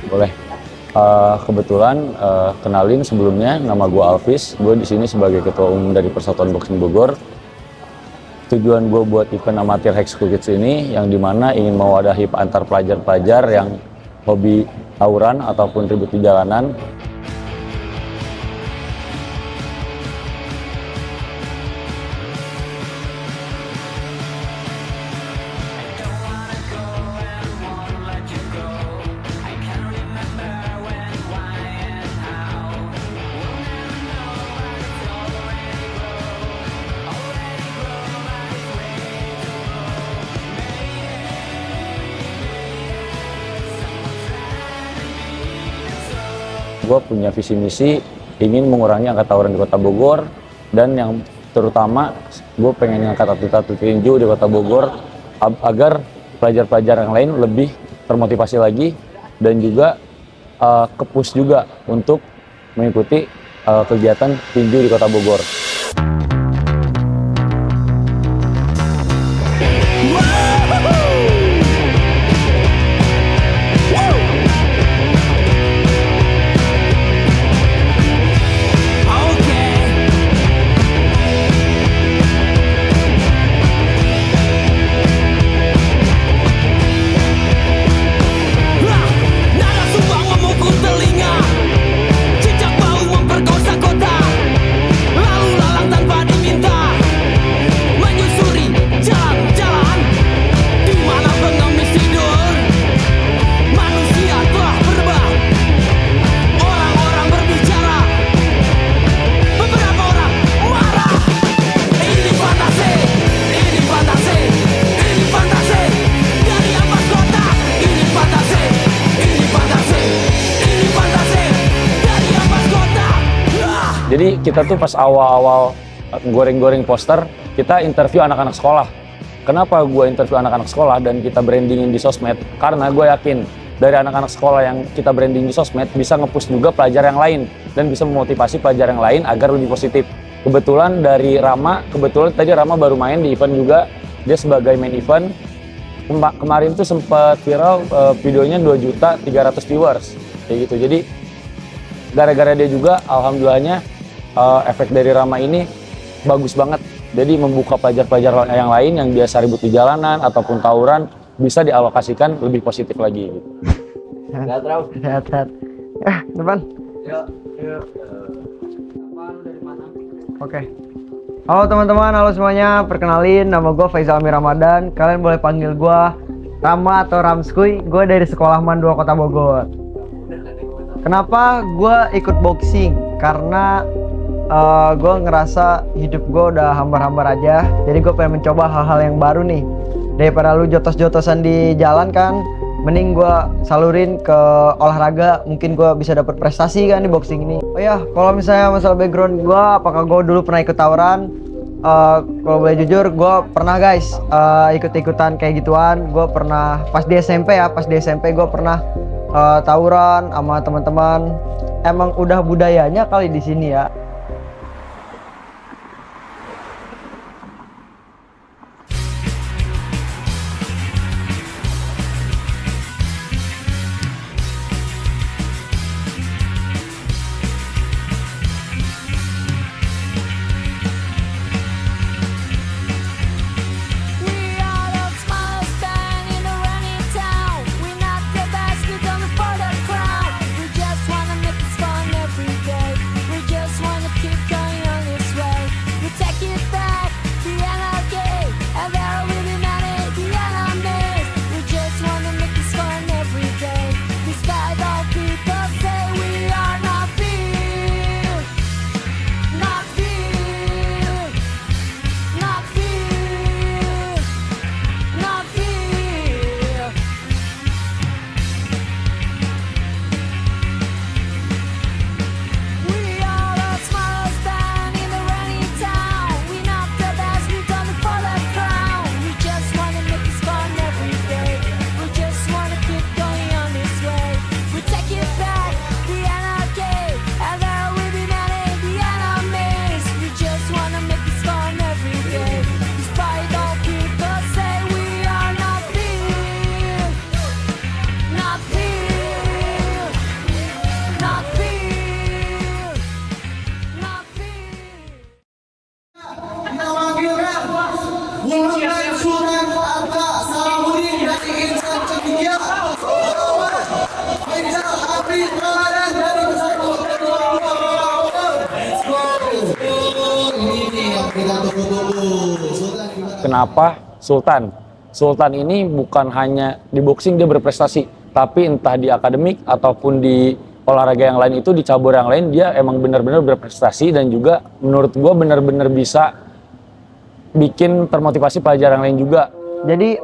Boleh. Kebetulan kenalin sebelumnya, nama gue Alvis. Gue di sini sebagai ketua umum dari Persatuan Boxing Bogor. Tujuan gue buat event amatir High School Kids ini yang dimana ingin mewadahi antar pelajar-pelajar yang hobi tawuran ataupun ribut di jalanan. Gue punya visi misi ingin mengurangi angka tawuran di Kota Bogor, dan yang terutama gue pengen ngangkat atlet-atlet tinju di Kota Bogor agar pelajar-pelajar yang lain lebih termotivasi lagi dan juga ke-push juga untuk mengikuti kegiatan tinju di Kota Bogor. Jadi kita tuh pas awal-awal goreng-goreng poster, kita interview anak-anak sekolah. Kenapa gue interview anak-anak sekolah dan kita brandingin di sosmed? Karena gue yakin dari anak-anak sekolah yang kita branding di sosmed bisa nge-push juga pelajar yang lain dan bisa memotivasi pelajar yang lain agar lebih positif. Kebetulan dari Rama, tadi Rama baru main di event juga, dia sebagai main event. Kemarin tuh sempat viral videonya 2.300.000 viewers kayak gitu. Jadi gara-gara dia juga, alhamdulillahnya efek dari Rama ini bagus banget. Jadi membuka pelajar-pelajar yang lain yang biasa ribut di jalanan ataupun tawuran bisa dialokasikan lebih positif lagi. Sehat-sehat. Depan. Yuk. Oke. Halo teman-teman, halo semuanya. Perkenalin, nama gue Faizal Amir Ramadan. Kalian boleh panggil gue Rama atau Ramskuy. Gue dari Sekolah Man 2 Kota Bogor. Kenapa gue ikut boxing? Karena gue ngerasa hidup gue udah hambar-hambar aja. Jadi gue pengen mencoba hal-hal yang baru nih. Daripada lu jotos-jotosan di jalan kan, mending gue salurin ke olahraga. Mungkin gue bisa dapat prestasi kan di boxing ini. Oh ya, kalau misalnya masalah background gue, apakah gue dulu pernah ikut tawuran? Kalau boleh jujur, gue pernah guys ikut-ikutan kayak gituan. Gue pernah pas di SMP ya, gue pernah tawuran sama teman-teman. Emang udah budayanya kali di sini ya. We just wanna Mantan Sultan Arta Salahuddin dari Insan Cendekia. Faisal Hafiz Ramadan dari Pesantren Let's go. Ini nih yang kita tunggu-tunggu. Sultan gimana? Kenapa Sultan? Sultan ini bukan hanya di boxing dia berprestasi, tapi entah di akademik ataupun di olahraga yang lain itu, di cabur yang lain dia emang benar-benar berprestasi dan juga menurut gue benar-benar bisa bikin termotivasi pelajar yang lain juga. Jadi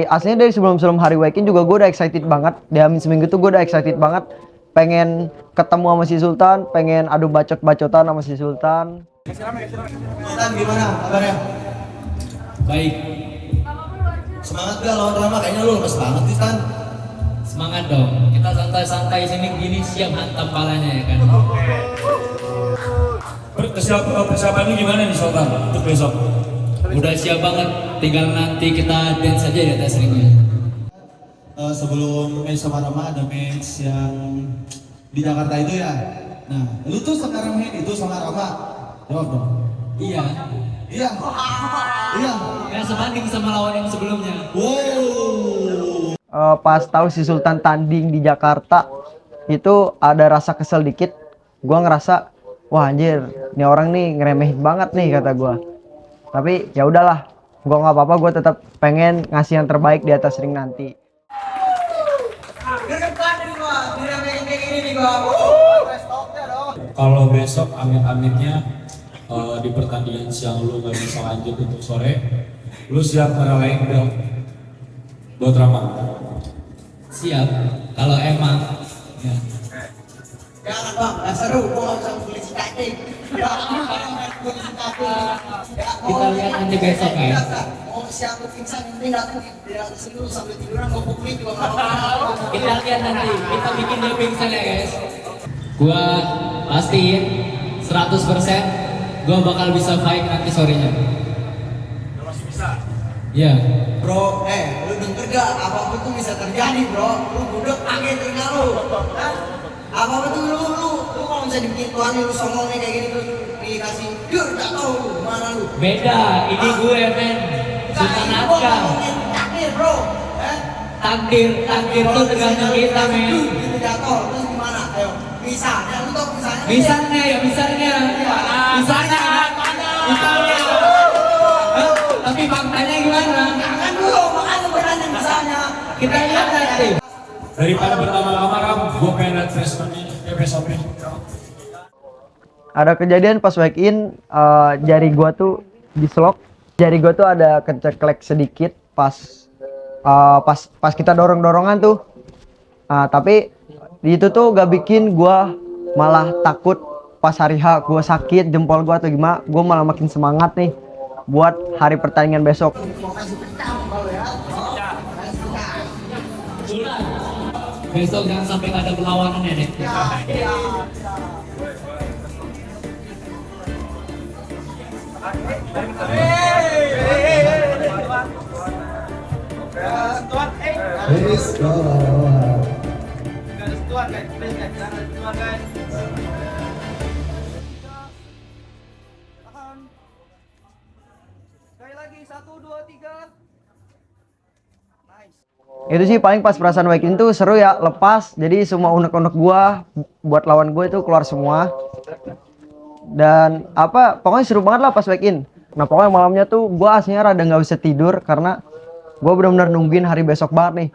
aslinya dari sebelum hari weekend juga gue udah excited banget. Di Amin seminggu tuh gue udah excited banget, pengen ketemu sama si Sultan, pengen adu bacot-bacotan sama si Sultan. Sultan gimana kabarnya? Baik, Semangat gak lawan Rama? Kayaknya lu lemes banget nih Stan. semangat dong. Kita santai-santai sini gini siap hantam palanya ya kan. Persiapannya gimana nih Sultan untuk besok? Udah siap banget, tinggal nanti kita dance aja di atas ringnya. Sebelum match sama Rama ada match yang di Jakarta itu ya. Nah, lu tuh sekarang main itu sama Rama. Jawab dong. Iya, Iya. Iya. nggak sebanding sama lawan yang sebelumnya. Wow. Pas tahu si Sultan tanding di Jakarta itu ada rasa kesel dikit. Gua ngerasa, wah anjir, ini orang nih ngeremehin banget nih kata gua. Tapi ya udahlah, gua nggak apa-apa, gua tetap pengen ngasih yang terbaik di atas ring nanti. Kalau besok amit-amitnya di pertandingan siang lu gak bisa lanjut untuk sore, lu siap ngeralain belt buat Rama? Siap, kalau emang ya. Jangan bang, gak seru, gua gak bisa polisi kaki. Polisi kaki. Kita lihat nanti besok ya. Mau siapa pingsan yang penting datang di atas sini lu sambil tiduran mau pukuli juga gak apa-apa. Kita lihat nanti, kita bikin dia pingsan ya guys. Gua pastiin 100% gua bakal bisa fight nanti sorenya. Masih bisa. Iya. Bro, lu denger gak? Apapun tuh bisa terjadi bro. Lu budek pakai telinga lu. Hah? Apapun tuh lu kalau bisa dibikin tuan lu songongnya kayak gini terus dikasih dur gak tau lu mana lu. Beda, ini gue men. Sultan Atka. Takdir bro. Takdir tuh tergantung kita men. Gitu jatuh terus gimana? Ayo. Misalnya lu tau misalnya. Misalnya ya, misalnya. Misalnya. Hah? Tapi faktanya gimana? Jangan dulu makanya berani misalnya. Kita lihat nanti. Daripada berlama-lama Ram, gue pengen lihat freshman-nya besoknya. Ada kejadian pas week in, jari gua tuh dislok. Jari gua tuh ada keceklek sedikit pas kita dorong-dorongan tuh. Tapi itu tuh gak bikin gua malah takut pas hari H gua sakit jempol gua atau gimana. Gua malah makin semangat nih buat hari pertandingan besok. Besok jangan sampai gak ada perlawanan ya deh. Let's go. Itu sih paling pas perasaan week in tuh seru ya, lepas. Jadi semua unek-unek gua buat lawan gue itu keluar semua. Dan pokoknya seru banget lah pas week in. Nah pokoknya malamnya tuh gua aslinya rada nggak bisa tidur karena gua benar-benar nungguin hari besok banget nih.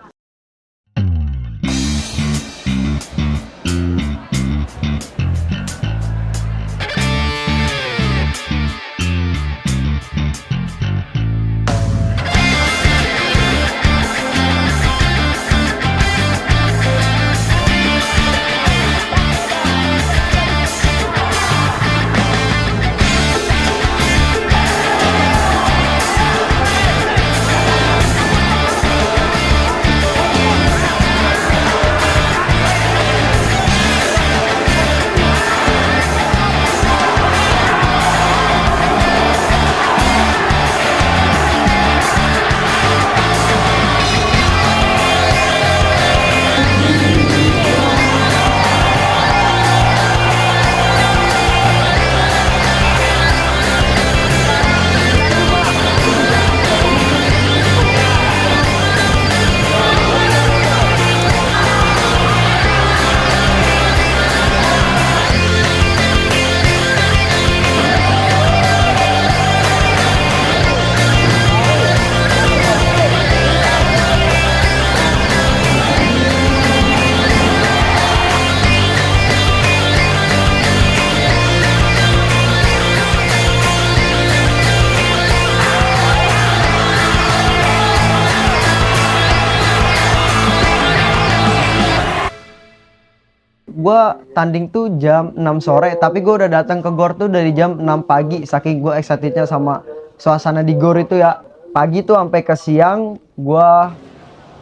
gua tanding tuh jam 6 sore, tapi gua udah datang ke GOR tuh dari jam 6 pagi, saking gua excitednya sama suasana di GOR itu ya. Pagi tuh sampai ke siang gua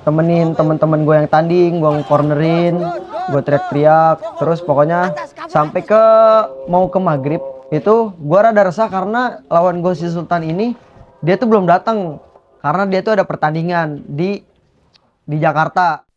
temenin teman-teman gue yang tanding, gue cornerin, gue teriak-teriak, terus pokoknya sampai ke mau ke maghrib itu gue rada resah karena lawan gue si Sultan ini dia tuh belum datang karena dia tuh ada pertandingan di Jakarta.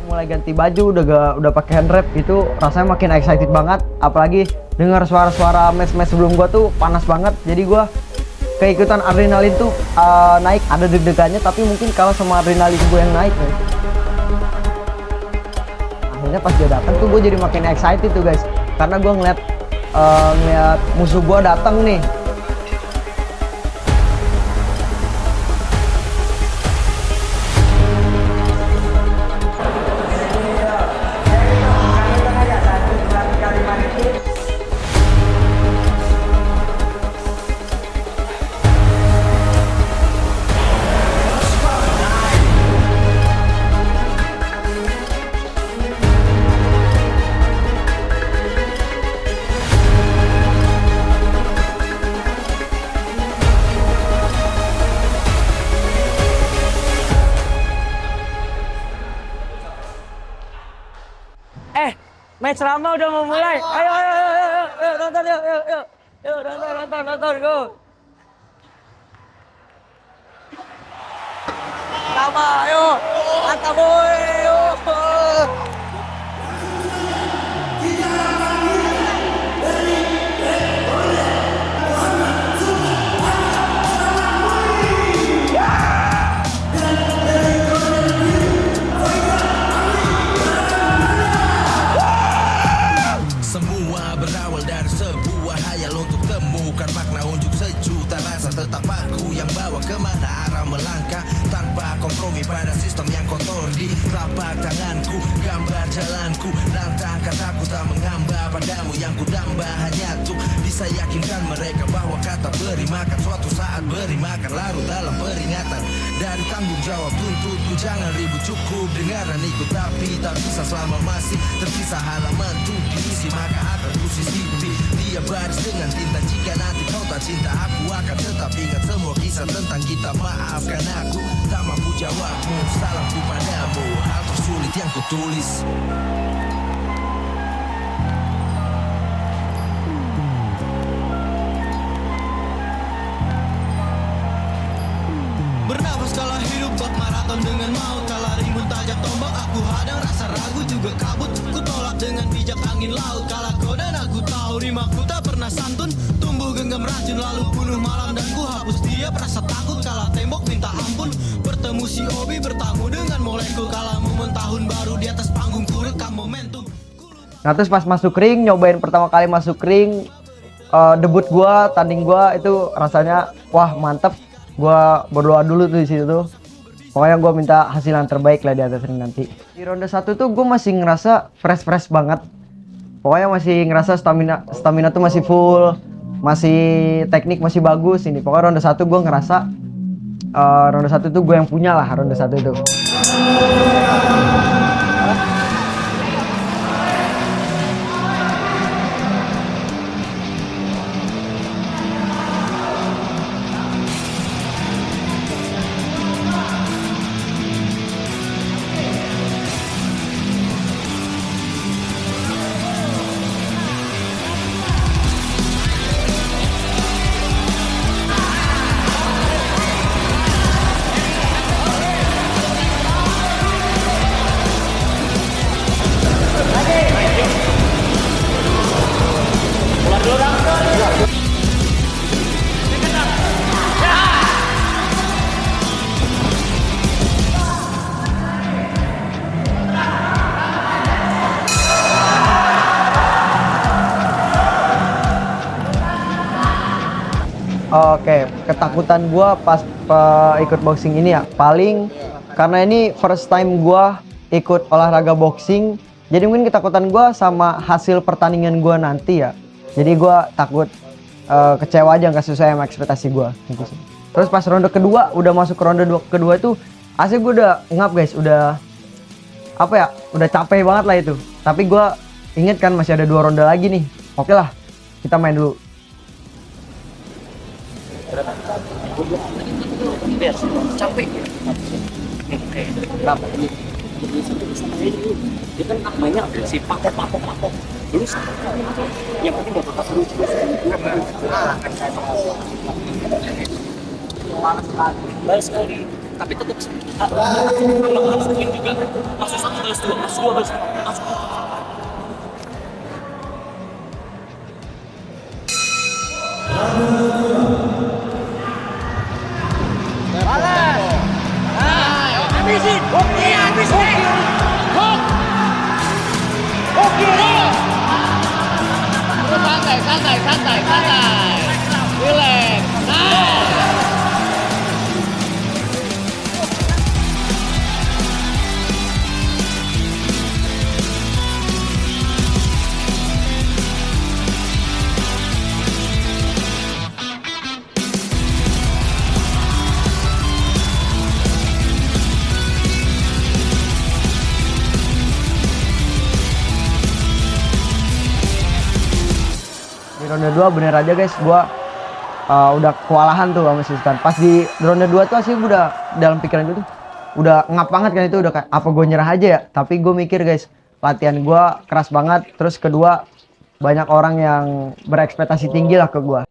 Mulai ganti baju udah pakai hand wrap itu rasanya makin excited banget, apalagi dengar suara-suara match sebelum gua tuh panas banget, jadi gua keikutan adrenalin tuh naik, ada deg-degannya tapi mungkin kalau sama adrenalin gua yang naik nih. Akhirnya pas dia datang tuh gua jadi makin excited tuh guys, karena gua ngeliat musuh gua datang nih. Match lama udah mau mulai. Ayo nonton yuk. Yuk nonton go. Lama ayo. Mantap boy. Yuk. Tetap aku yang bawa kemana arah melangkah tanpa kompromi pada sistem yang kotor di telapak tanganku, gambar jalanku, nantang kataku tak mengamba padamu yang kudamba hanya untuk bisa yakinkan mereka bahwa kata beri makan suatu saat beri makan larut dalam peringatan dari tanggung jawab tuntutku. Jangan ribut, cukup dengaran ikut, tapi tak bisa selama masih terpisah halaman untuk diisi, maka akan ku sisipi dia baris dengan tinta. Jika nanti kau tak cinta aku akan tetap ingat semua kisah tentang kita. Maafkan aku tak mampu jawabmu, salahku padamu, hal tersulit yang kutulis. Bernafas kala hidup bak maraton dengan maut, kala rimbun tajam tombak aku hadang rasa ragu juga kabut, ku tolak dengan bijak angin laut. Kala kau dan aku tahu rimaku tak pernah santun, tumbuh genggam racun lalu bunuh malam dan ku hapus tiap rasa takut. Kala tembok minta ampun, bertemu si Obi bertamu dengan molekul. Kala momen tahun baru di atas panggung ku rekam momentum. Nah terus pas masuk ring, nyobain pertama kali masuk ring, debut gua, tanding gua itu rasanya wah mantep. Gua berdoa dulu tuh di situ tuh. Pokoknya gua minta hasil yang terbaik lah di atas ring nanti. Di ronde 1 tuh gua masih ngerasa fresh banget. Pokoknya masih ngerasa stamina tuh masih full, masih teknik masih bagus ini. Pokoknya ronde 1 gua ngerasa ronde 1 tuh gua yang punya lah ronde 1 itu. Oke, ketakutan gua pas ikut boxing ini ya paling karena ini first time gue ikut olahraga boxing, jadi mungkin ketakutan gue sama hasil pertandingan gue nanti ya. Jadi gue takut kecewa aja, nggak sesuai sama ekspektasi gue gitu sih. Terus pas ronde kedua, udah masuk ke ronde kedua itu asli gue udah ngap guys, udah apa ya, udah capek banget lah itu. Tapi gue inget kan masih ada 2 ronde lagi nih. Oke lah, kita main dulu. Di ronde 2 bener aja guys, gua udah kewalahan tuh sama Sistan. Pas di ronde 2 tuh asli gue udah dalam pikiran gue tuh udah ngap banget kan, itu udah kayak apa gue nyerah aja ya. Tapi gue mikir guys, latihan gue keras banget. Terus kedua, banyak orang yang berekspektasi tinggi lah ke gue.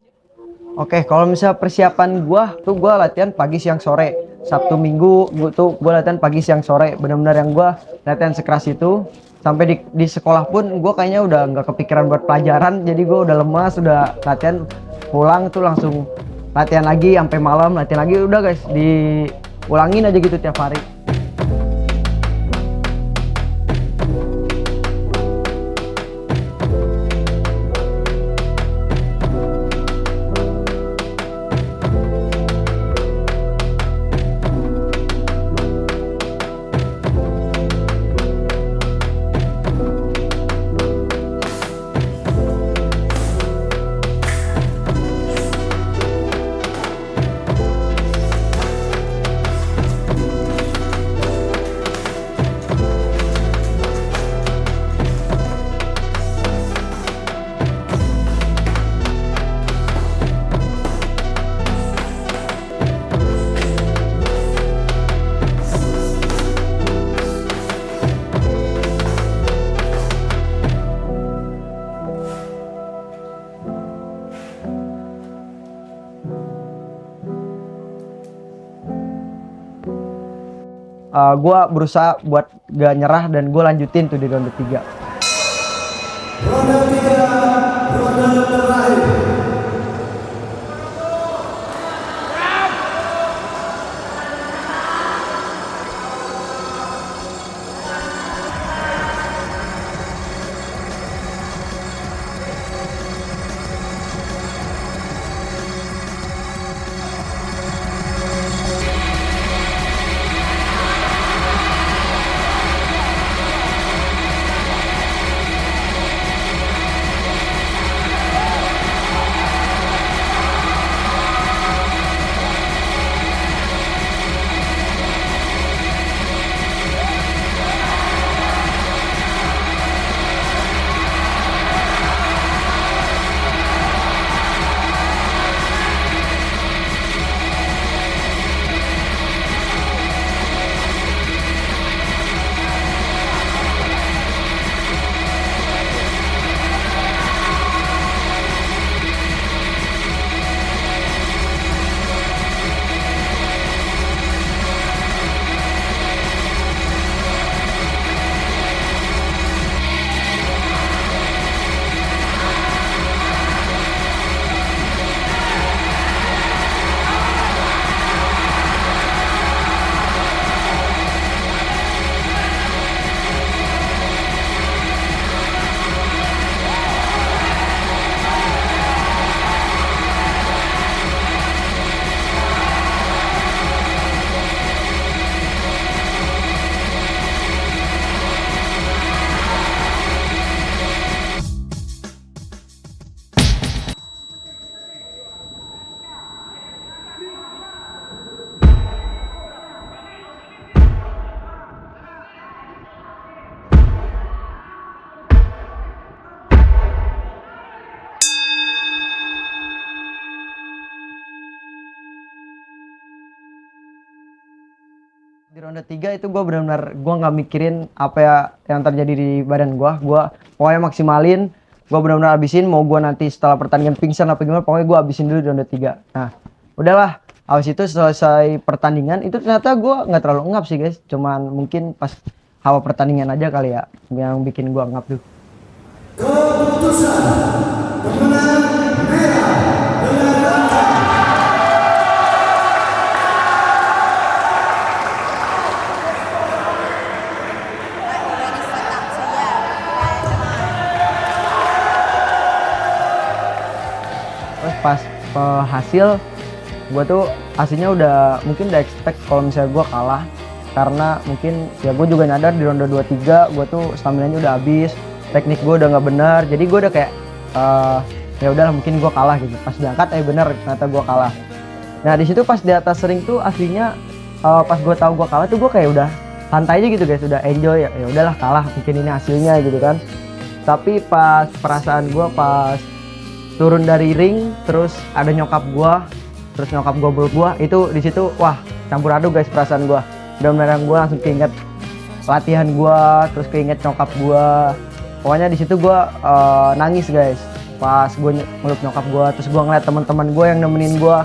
Oke, kalau misalnya persiapan gue tuh, gue latihan pagi siang sore. Sabtu Minggu gue latihan pagi siang sore. Benar-benar yang gue latihan sekeras itu. Sampai di sekolah pun gue kayaknya udah nggak kepikiran buat pelajaran. Jadi gue udah lemas, udah latihan, pulang tuh langsung latihan lagi sampai malam, latihan lagi, udah guys, diulangin aja gitu tiap hari. Gue berusaha buat gak nyerah dan gue lanjutin tuh di ronde 3. Di ronde 3 itu gue benar-benar gue nggak mikirin apa ya yang terjadi di badan gue pokoknya maksimalin, gue benar-benar habisin, mau gue nanti setelah pertandingan pingsan apa gimana, pokoknya gue habisin dulu di ronde 3. Nah udahlah, habis itu selesai pertandingan itu ternyata gue nggak terlalu ngap sih guys, cuman mungkin pas hawa pertandingan aja kali ya yang bikin gue ngap tuh. Terus pas hasil gue tuh hasilnya udah mungkin udah expect kalau misalnya gue kalah, karena mungkin ya gue juga nyadar di ronde 2-3 gue tuh stamina-nya udah habis, teknik gue udah nggak benar, jadi gue udah kayak ya udahlah mungkin gue kalah gitu. Pas diangkat bener ternyata gue kalah. Nah di situ pas di atas ring tuh aslinya pas gue tahu gue kalah tuh gue kayak udah santai aja gitu guys, udah enjoy, ya udahlah kalah mungkin ini hasilnya gitu kan. Tapi pas perasaan gue pas turun dari ring terus ada nyokap gua, terus nyokap gua peluk gua, itu di situ wah campur aduk guys perasaan gua. Benar-benar gua langsung keinget latihan gua, terus keinget nyokap gua. Pokoknya di situ gua nangis guys pas gua meluk nyokap gua, terus gua ngeliat teman-teman gua yang nemenin gua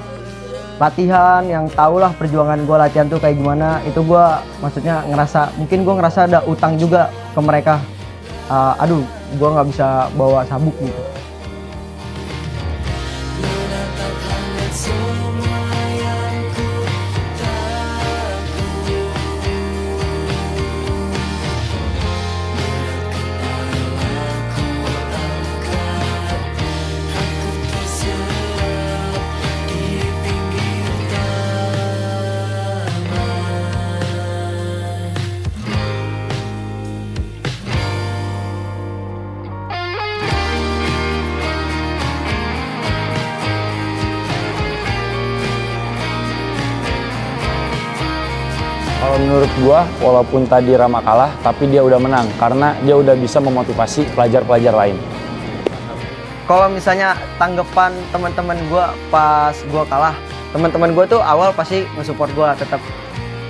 latihan, yang tau lah perjuangan gua latihan tuh kayak gimana. Itu gua maksudnya ngerasa, mungkin gua ngerasa ada utang juga ke mereka. Aduh gua nggak bisa bawa sabuk gitu. Kalau menurut gua, walaupun tadi Rama kalah, tapi dia udah menang karena dia udah bisa memotivasi pelajar-pelajar lain. Kalau misalnya tanggapan teman-teman gue pas gue kalah, teman-teman gue tuh awal pasti nge-support gue,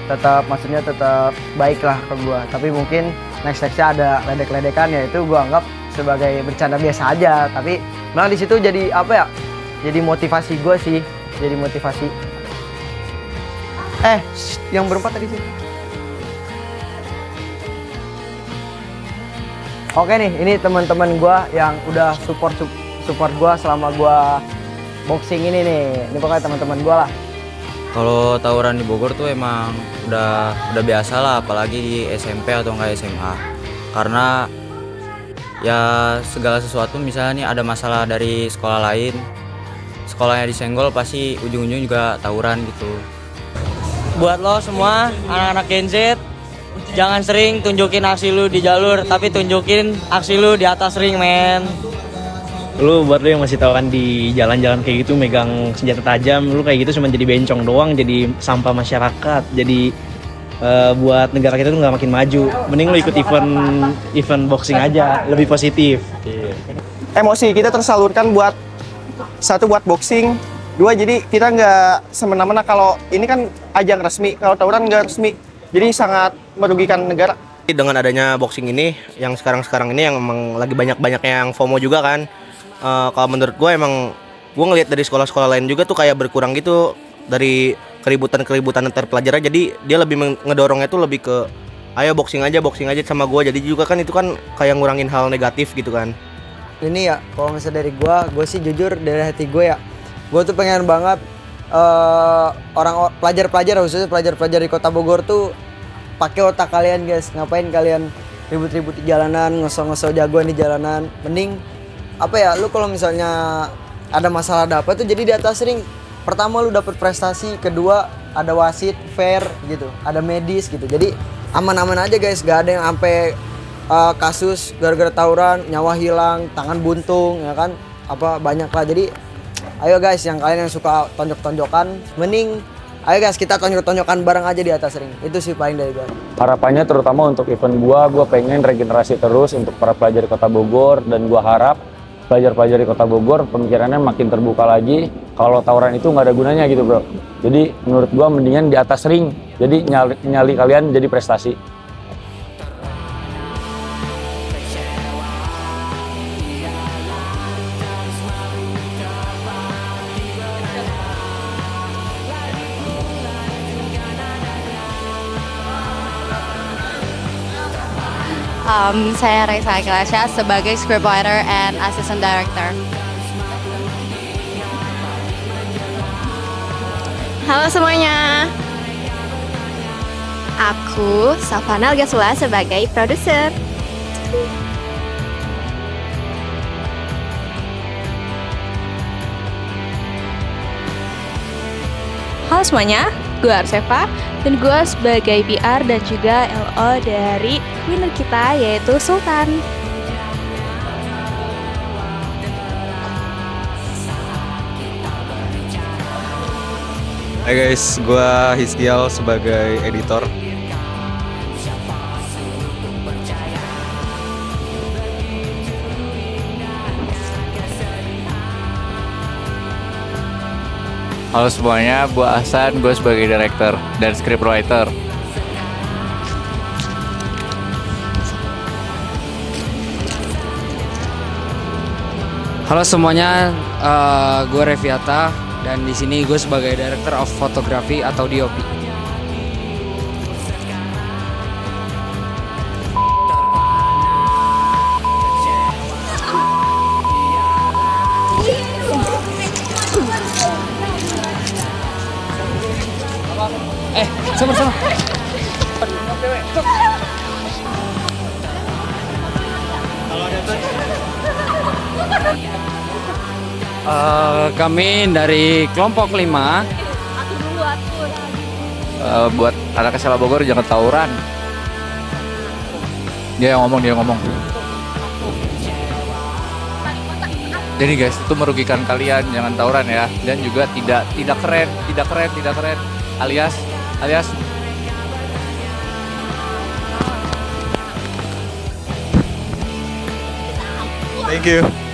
tetap maksudnya tetap baik lah ke gue. Tapi mungkin nextnya ada ledek-ledekan, ya itu gue anggap sebagai bercanda biasa aja. Tapi malah di situ jadi apa ya? Jadi motivasi gue sih, jadi motivasi. Yang berempat tadi sih. Oke nih, ini teman-teman gue yang udah support gue selama gue boxing ini nih. Ini pokoknya teman-teman gue lah. Kalau tawuran di Bogor tuh emang udah biasa lah, apalagi di SMP atau enggak SMA. Karena ya segala sesuatu, misalnya nih ada masalah dari sekolah lain, sekolahnya disenggol, pasti ujung-ujung juga tawuran gitu. Buat lo semua anak-anak Gen Z, jangan sering tunjukin aksi lu di jalur, tapi tunjukin aksi lu di atas ring, men. Lu buat lu yang masih tahu kan di jalan-jalan kayak gitu megang senjata tajam, lu kayak gitu cuma jadi bencong doang, jadi sampah masyarakat, jadi buat negara kita tuh nggak makin maju. Mending lu ikut event boxing aja, lebih positif. Emosi kita tersalurkan buat satu, buat boxing, dua, jadi kita nggak semena-mena. Kalau ini kan ajang resmi, kalau tawuran nggak resmi, jadi sangat merugikan negara. Dengan adanya boxing ini yang sekarang ini yang emang lagi banyak-banyaknya yang FOMO juga kan. Kalau menurut gue emang gue ngelihat dari sekolah-sekolah lain juga tuh kayak berkurang gitu dari keributan antar pelajar, jadi dia lebih ngedorongnya tuh lebih ke ayo boxing aja sama gue. Jadi juga kan itu kan kayak ngurangin hal negatif gitu kan. Ini ya kalau misalnya dari gue sih jujur dari hati gue ya, gue tuh pengen banget orang pelajar-pelajar, khususnya pelajar-pelajar di Kota Bogor tuh pakai otak kalian guys. Ngapain kalian ribut-ribut di jalanan, ngosong-ngosong jagoan di jalanan? Mending apa ya, lu kalau misalnya ada masalah ada apa tuh jadi di atas ring. Pertama lu dapet prestasi, kedua ada wasit fair gitu, ada medis gitu. Jadi aman-aman aja guys, gak ada yang sampai kasus gara-gara tawuran nyawa hilang, tangan buntung ya kan, apa banyak lah. Jadi ayo guys, yang kalian yang suka tonjok-tonjokan, mending ayo guys kita tonjok-tonjokan bareng aja di atas ring. Itu sih paling dari gue. Harapannya terutama untuk event gua pengen regenerasi terus untuk para pelajar di Kota Bogor, dan gua harap pelajar-pelajar di Kota Bogor pemikirannya makin terbuka lagi. Kalau tawuran itu nggak ada gunanya gitu bro. Jadi menurut gua mendingan di atas ring Jadi nyali kalian jadi prestasi. Saya Raisa Akilasya sebagai scriptwriter and assistant director. Halo semuanya. Aku Safana Algasula sebagai produser. Halo semuanya, gue Arseva dan gue sebagai PR dan juga LO dari winner kita yaitu Sultan. Hai guys, gue Hiskial sebagai editor. Halo semuanya, gue Ahsan, gue sebagai director dan scriptwriter. Halo semuanya, gue Reviata dan di sini gue sebagai director of photography atau DOP. Sama-sama. Kami dari kelompok 5. Buat anak SMA Bogor jangan tawuran. Dia yang ngomong. Jadi guys, itu merugikan kalian, jangan tawuran ya. Dan juga tidak keren. Alias Thank you.